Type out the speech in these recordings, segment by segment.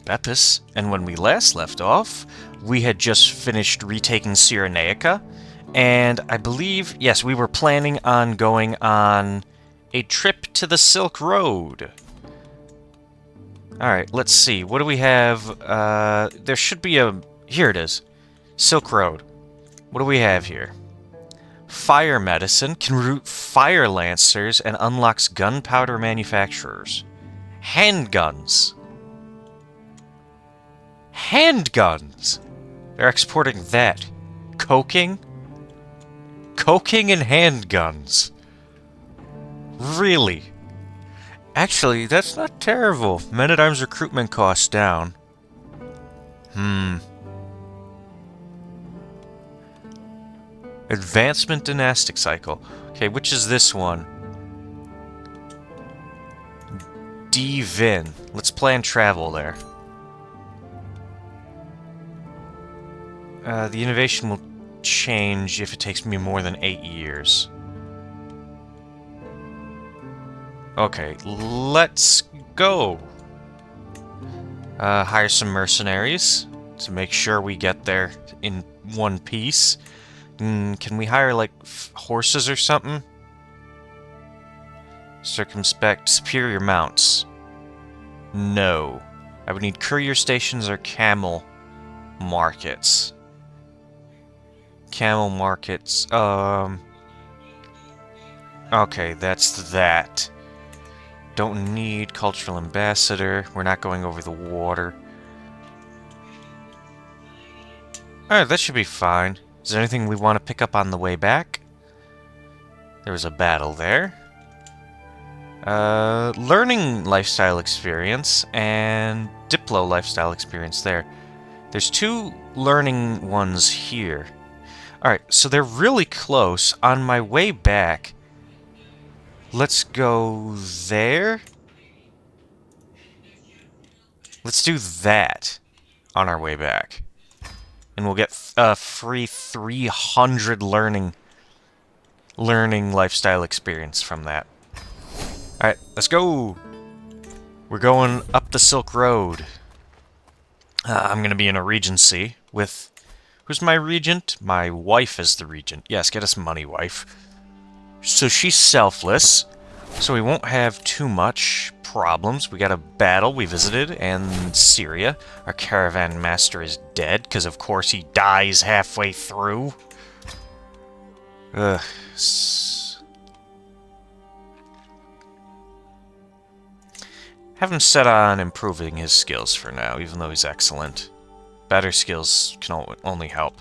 Bepis, and when we last left off, we had just finished retaking Cyrenaica, and I believe, yes, we were planning on going on a trip to the Silk Road. Alright, let's see, what do we have? There should be a... Here it is. Silk Road. What do we have here? Fire medicine can root fire lancers and unlocks gunpowder manufacturers. Handguns. Handguns! They're exporting that. Coking? Coking and handguns. Really? Actually, that's not terrible. Men-at-Arms recruitment costs down. Advancement Dynastic Cycle. Okay, which is this one? D-Vin. Let's plan travel there. The innovation will change if it takes me more than 8 years. Okay, let's go. Hire some mercenaries to make sure we get there in one piece. Can we hire, like, horses or something? Circumspect superior mounts. No. I would need courier stations or camel markets. Camel markets, okay, that's that. Don't need cultural ambassador. We're not going over the water. Alright, that should be fine. Is there anything we want to pick up on the way back? There was a battle there. Learning lifestyle experience and Diplo lifestyle experience there. There's 2 learning ones here. Alright, so they're really close. On my way back, let's go there. Let's do that on our way back. And we'll get free 300 learning lifestyle experience from that. Alright, let's go! We're going up the Silk Road. I'm going to be in a regency with... Who's my regent? My wife is the regent. Yes, get us money, wife. So she's selfless, so we won't have too much problems. We got a battle we visited, and Syria. Our caravan master is dead, because of course he dies halfway through. Ugh. Have him set on improving his skills for now, even though he's excellent. Better skills can only help.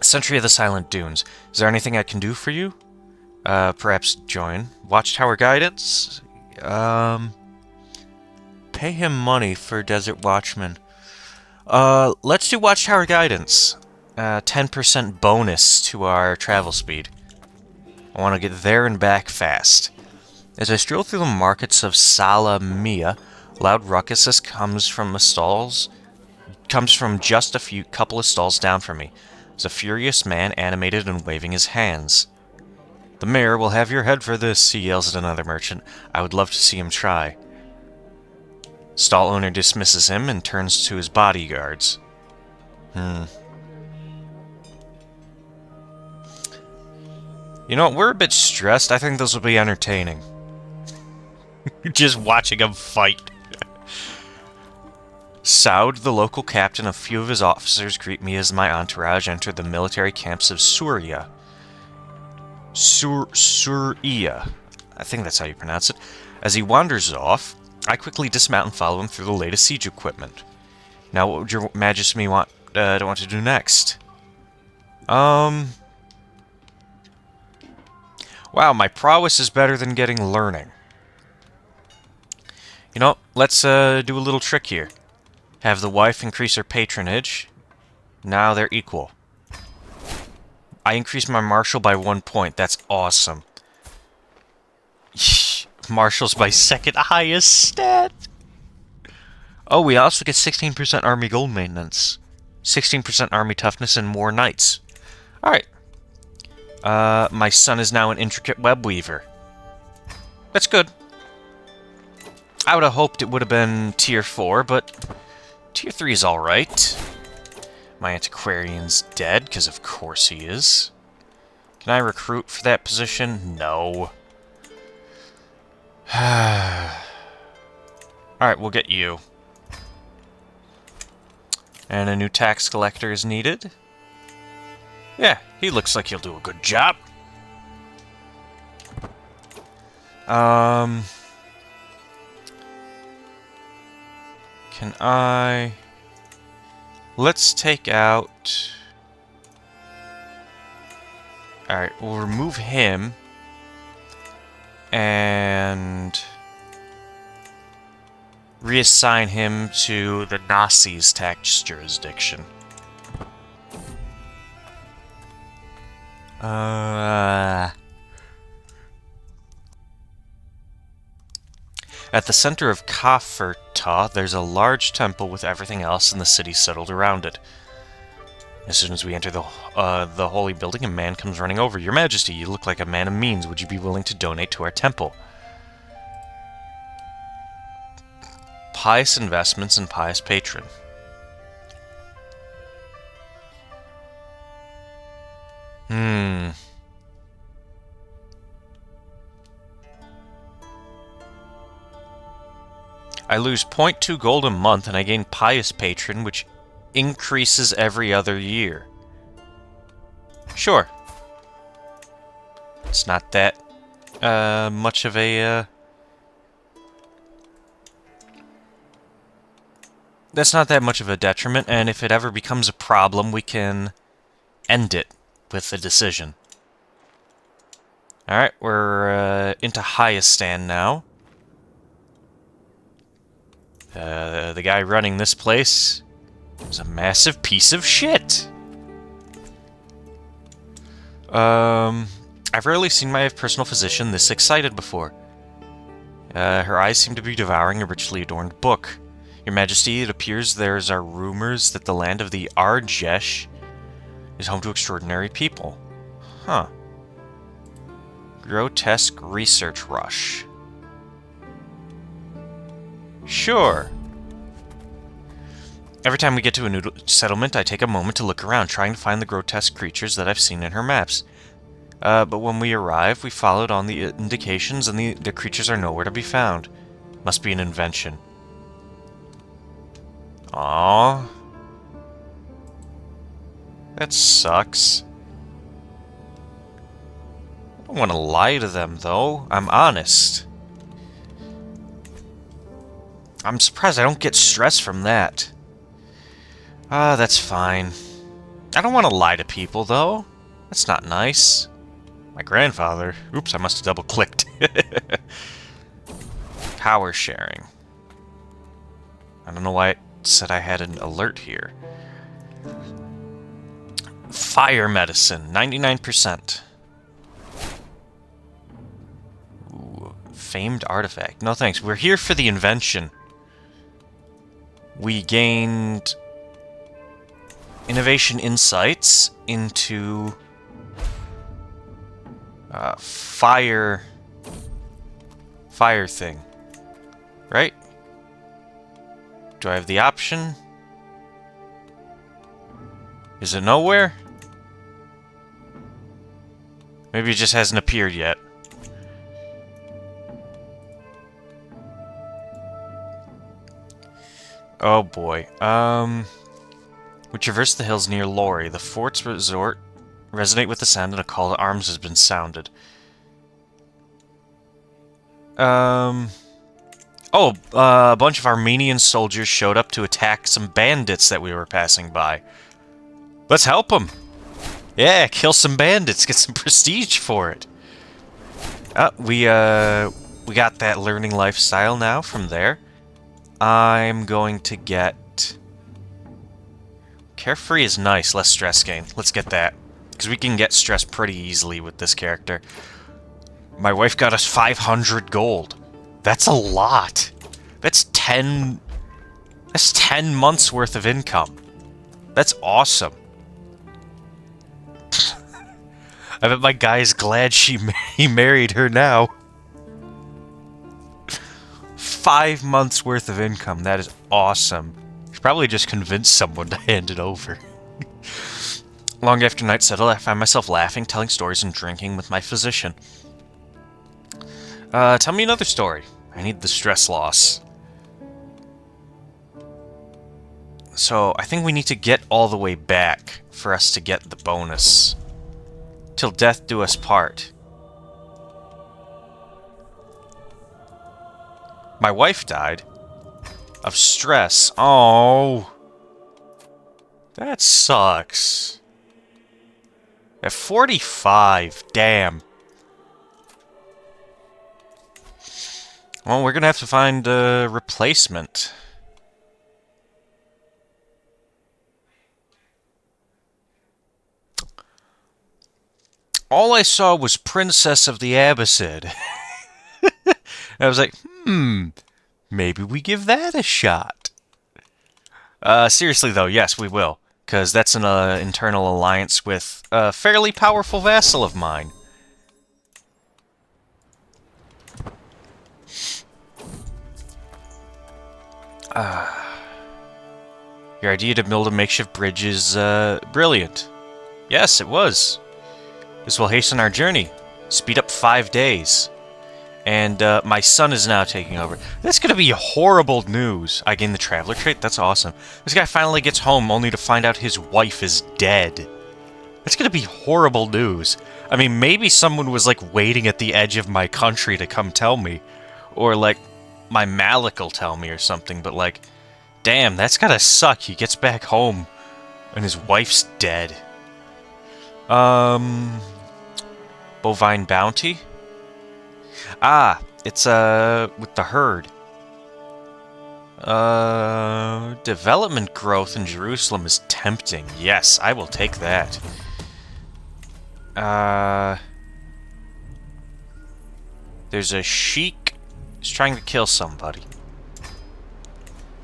Sentry of the Silent Dunes. Is there anything I can do for you? Perhaps join. Watchtower Guidance? Pay him money for Desert Watchman. Let's do Watchtower Guidance. 10% bonus to our travel speed. I want to get there and back fast. As I stroll through the markets of Sala Mia, loud ruckus comes from just a couple of stalls down from me. There's a furious man animated and waving his hands. The mayor will have your head for this, he yells at another merchant. I would love to see him try. Stall owner dismisses him and turns to his bodyguards. You know what, we're a bit stressed. I think this will be entertaining. Just watching him fight. Saud, the local captain, a few of his officers greet me as my entourage enter the military camps of Suria. Suria. I think that's how you pronounce it. As he wanders off, I quickly dismount and follow him through the latest siege equipment. Now, what would your majesty want to do next? Wow, my prowess is better than getting learning. You know, let's do a little trick here. Have the wife increase her patronage. Now they're equal. I increased my martial by 1 point. That's awesome. Martial's my second highest stat. Oh, we also get 16% army gold maintenance. 16% army toughness and more knights. Alright. My son is now an intricate web weaver. That's good. I would have hoped it would have been Tier 4, but Tier 3 is alright. My antiquarian's dead, because of course he is. Can I recruit for that position? No. Alright, we'll get you. And a new tax collector is needed. Yeah, he looks like he'll do a good job. Can I... Let's take out... Alright, we'll remove him. And... reassign him to the Nazis' tax jurisdiction. At the center of Kafirta, there's a large temple with everything else in the city settled around it. As soon as we enter the holy building, a man comes running over. Your Majesty, you look like a man of means. Would you be willing to donate to our temple? Pious investments and pious patron. I lose 0.2 gold a month, and I gain pious patron, which increases every other year. Sure. It's not that much of a... That's not that much of a detriment, and if it ever becomes a problem, we can end it with a decision. Alright, we're into Hyastan now. The guy running this place is a massive piece of shit. I've rarely seen my personal physician this excited before. Her eyes seem to be devouring a richly adorned book. Your Majesty, it appears there are rumors that the land of the Arjesh is home to extraordinary people. Huh. Grotesque research rush. Sure. Every time we get to a new settlement, I take a moment to look around, trying to find the grotesque creatures that I've seen in her maps. But when we arrive, we followed on the indications, and the creatures are nowhere to be found. Must be an invention. Aww. That sucks. I don't want to lie to them, though. I'm honest. I'm surprised I don't get stress from that. That's fine. I don't want to lie to people, though. That's not nice. My grandfather. Oops, I must have double-clicked. Power sharing. I don't know why it said I had an alert here. Fire medicine, 99%. Ooh, famed artifact. No thanks. We're here for the invention. We gained innovation insights into fire thing, right? Do I have the option? Is it nowhere? Maybe it just hasn't appeared yet. Oh boy. We traverse the hills near Lori. The fort's resort resonate with the sound, and a call to arms has been sounded. Oh, a bunch of Armenian soldiers showed up to attack some bandits that we were passing by. Let's help them. Yeah, kill some bandits, get some prestige for it. We got that learning lifestyle now from there. I'm going to get... Carefree is nice, less stress gain. Let's get that. Because we can get stress pretty easily with this character. My wife got us 500 gold. That's a lot. That's 10 months worth of income. That's awesome. I bet my guy's glad he married her now. 5 months worth of income. That is awesome. Should probably just convince someone to hand it over. Long after night settled, I find myself laughing, telling stories, and drinking with my physician. Tell me another story. I need the stress loss. So, I think we need to get all the way back for us to get the bonus. Till death do us part. My wife died. Of stress. Oh. That sucks. At 45, damn. Well, we're gonna have to find a replacement. All I saw was Princess of the Abbasid. I was like, maybe we give that a shot. Seriously though, yes, we will. Because that's an internal alliance with a fairly powerful vassal of mine. Your idea to build a makeshift bridge is brilliant. Yes, it was. This will hasten our journey. Speed up 5 days. And my son is now taking over. That's going to be horrible news. I gained the Traveler trait? That's awesome. This guy finally gets home only to find out his wife is dead. That's going to be horrible news. I mean, maybe someone was, like, waiting at the edge of my country to come tell me. Or, like, my Malik will tell me or something. But, like, damn, that's gotta suck. He gets back home and his wife's dead. Bovine bounty? Ah, it's, with the herd. Development growth in Jerusalem is tempting. Yes, I will take that. There's a sheik who's trying to kill somebody.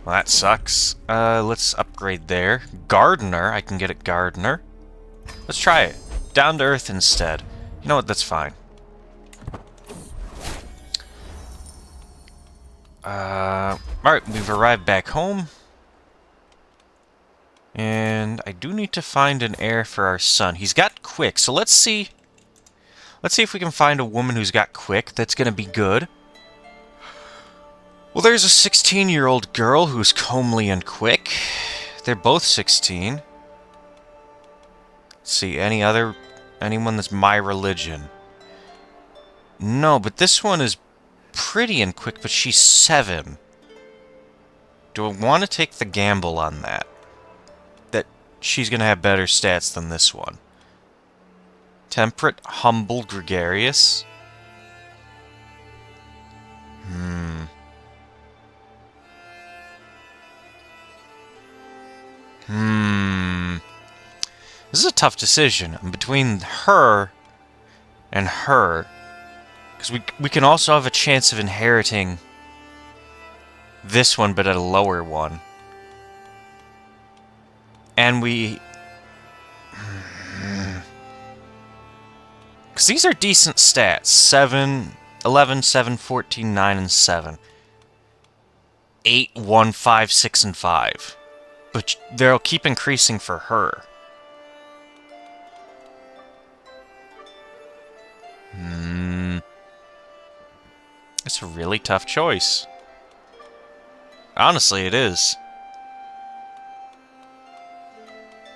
Well, that sucks. Let's upgrade there. Gardener, I can get a gardener. Let's try it. Down to earth instead. You know what, that's fine. Alright, we've arrived back home. And I do need to find an heir for our son. He's got quick, so let's see. Let's see if we can find a woman who's got quick. That's gonna be good. Well, there's a 16-year-old girl who's comely and quick. They're both 16. Let's see, anyone that's my religion. No, but this one is pretty and quick, but she's 7. Do I want to take the gamble on that? That she's going to have better stats than this one. Temperate, humble, gregarious. This is a tough decision. I'm between her and her. Because we can also have a chance of inheriting this one, but at a lower one. And we... Because these are decent stats. 7, 11, 7, 14, 9, and 7. 8, 1, 5, 6, and 5. But they'll keep increasing for her. It's a really tough choice. Honestly, it is.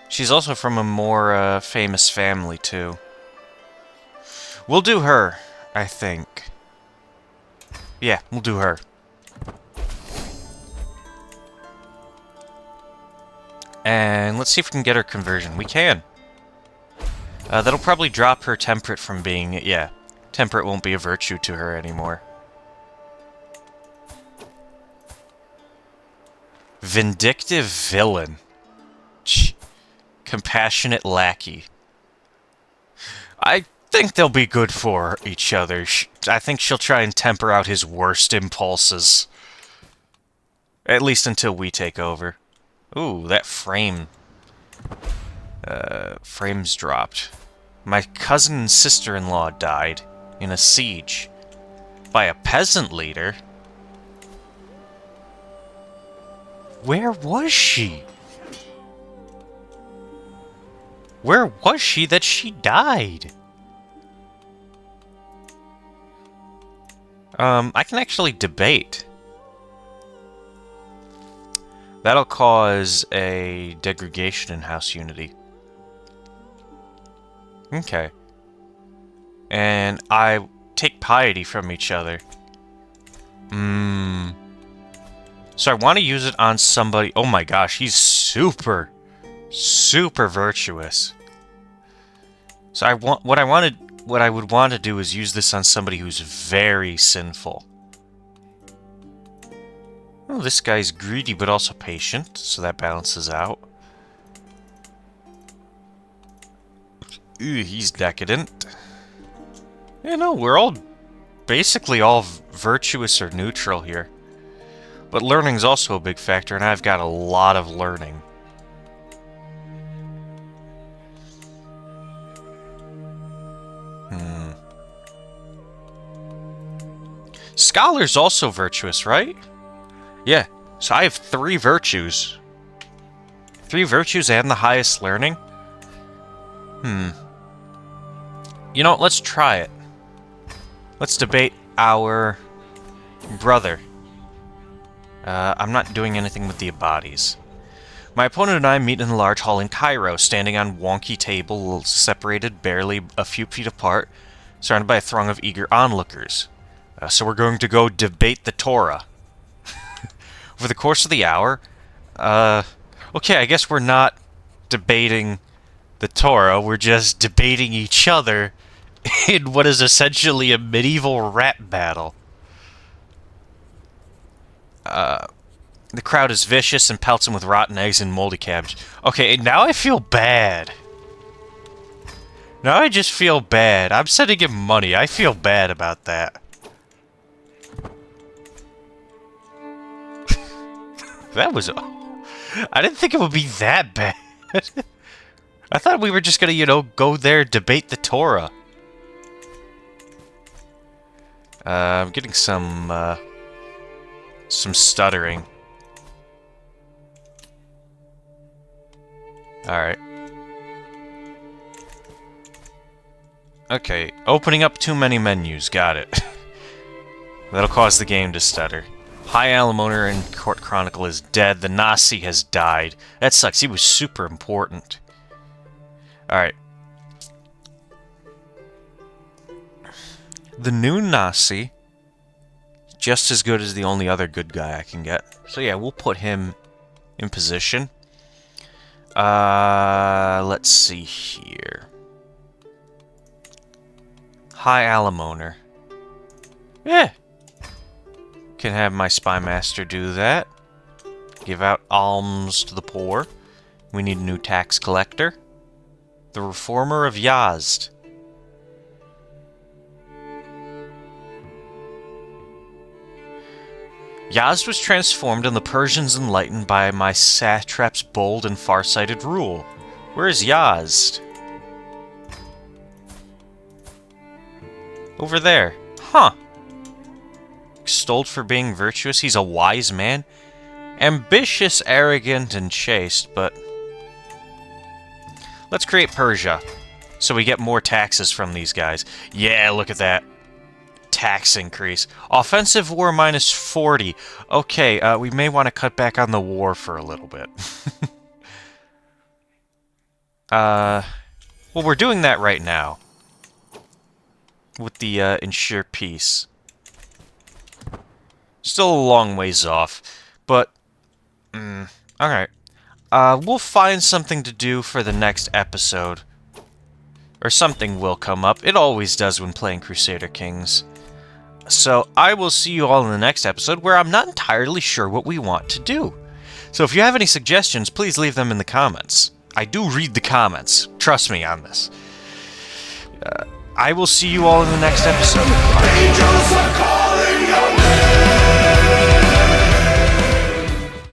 She's also from a more famous family, too. We'll do her, I think. Yeah, we'll do her. And let's see if we can get her conversion. We can. That'll probably drop her temperate from being... Yeah, temperate won't be a virtue to her anymore. Vindictive villain. Compassionate lackey. I think they'll be good for each other. I think she'll try and temper out his worst impulses. At least until we take over. Ooh, that frame. Frame's dropped. My cousin and sister-in-law died in a siege by a peasant leader. Where was she? Where was she that she died? I can actually debate. That'll cause a degradation in House Unity. Okay. And I take piety from each other. So I want to use it on somebody. Oh my gosh, he's super virtuous. So what I would want to do is use this on somebody who's very sinful. Oh, this guy's greedy but also patient, so that balances out. Ooh, he's decadent. Yeah, no, we're all basically all virtuous or neutral here. But learning's also a big factor, and I've got a lot of learning. Scholar's also virtuous, right? Yeah, so I have 3 virtues. 3 virtues and the highest learning? You know, let's try it. Let's debate our brother. I'm not doing anything with the bodies. My opponent and I meet in a large hall in Cairo, standing on wonky tables separated barely a few feet apart, surrounded by a throng of eager onlookers. So we're going to go debate the Torah. Over the course of the hour, okay, I guess we're not debating the Torah, we're just debating each other in what is essentially a medieval rap battle. The crowd is vicious and pelts him with rotten eggs and moldy cabbage. Okay, now I feel bad. Now I just feel bad. I'm sending him money. I feel bad about that. That was... I didn't think it would be that bad. I thought we were just gonna, you know, go there, debate the Torah. I'm getting some stuttering. Alright. Okay, opening up too many menus, got it. That'll cause the game to stutter. High Alamoner in Court Chronicle is dead. The Nasi has died. That sucks. He was super important. Alright. The new Nasi, just as good as the only other good guy I can get. So yeah, we'll put him in position. Let's see here. High Alamoner. Yeah. Can have my spy master do that. Give out alms to the poor. We need a new tax collector. The reformer of Yazd. Yazd was transformed and the Persians enlightened by my satrap's bold and far-sighted rule. Where is Yazd? Over there. Huh. Extolled for being virtuous, he's a wise man. Ambitious, arrogant, and chaste, but... Let's create Persia, so we get more taxes from these guys. Yeah, look at that. Tax increase. Offensive war minus 40. Okay, we may want to cut back on the war for a little bit. Well, we're doing that right now. With the, ensure peace. Still a long ways off, but... alright. We'll find something to do for the next episode. Or something will come up. It always does when playing Crusader Kings. So, I will see you all in the next episode, where I'm not entirely sure what we want to do. So if you have any suggestions, please leave them in the comments. I do read the comments. Trust me on this. I will see you all in the next episode. Bye.